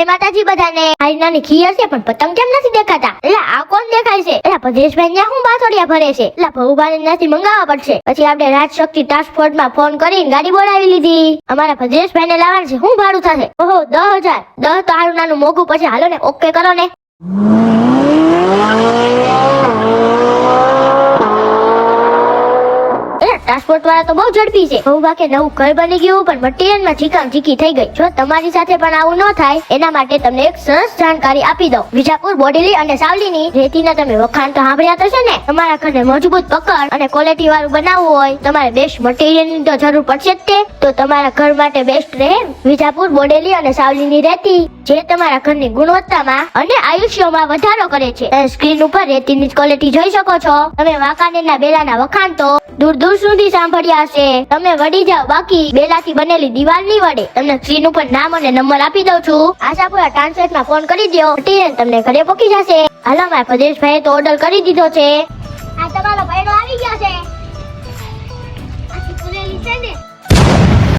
માતાજી બધાને મારી નાની ખીયર છે પણ પતંગ કેમ નથી દેખાતા? એટલે આ કોણ દેખાય છે? એટલે ભદ્રેશભાઈ ને હું બાથોડિયા ભરે છે? એટલે ભવુભાઈ ત્યાંથી મંગાવવા પડશે. પછી આપણે રાજશક્તિ ટાસ્ક ફોર્સ માં ફોન કરીને ગાડી બોલાવી લીધી. અમારા ભદ્રેશભાઈ ને લાવવાનું છે. શું ભાડું થશે? ઓહો 10,000. 10 તો હારું નાનું મોઘું. પછી હાલો ને ઓકે કરો ને. ટ્રાન્સપોર્ટ વાળા તો બહુ ઝડપી છે. બહુ બાકે નવું ઘર બની ગયું પણ મટીરિયલ માં ચીકામ ચીકી થઈ ગઈ. જો તમારી સાથે પણ આવું ન થાય એના માટે તમને એક સરસ જાણકારી આપી દઉં. વિજાપુર, બોડેલી અને સાવલીની રેતીના તમે વખાણ તો સાંભળ્યા તો છે ને? તમારા ઘરને મજબૂત પકડ અને ક્વોલિટી વાળું બનાવવું હોય તમારે બેસ્ટ મટીરિયલ ની તો જરૂર પડશે જ તે. તો તમારા ઘર માટે બેસ્ટ રહે વિજાપુર, બોડેલી અને સાવલીની રેતી, જે તમારા ઘરની ગુણવત્તામાં અને આયુષ્યમાં વધારો કરે છે. સ્ક્રીન ઉપર રેતીની ક્વોલિટી જોઈ શકો છો. તમે વાંકાનેરના બેલાના વખાણ તો દૂર દૂર સુધી સાંભળ્યા હશે. તમે વડી જાઓ બાકી બેલાથી બનેલી દિવાલ નહીં વડે. તમને સ્ક્રીન ઉપર નામ અને નંબર આપી દઉં છું. આશાપુરા ટ્રાન્સલેટમાં ફોન કરી દો. મટીરિયલ તમને ઘરે પહોંચી જશે. હાલો મારા ભદ્રેશભાઈએ તો ઓર્ડર કરી દીધો છે. આ તમારો ભાઈડો આવી ગયો છે.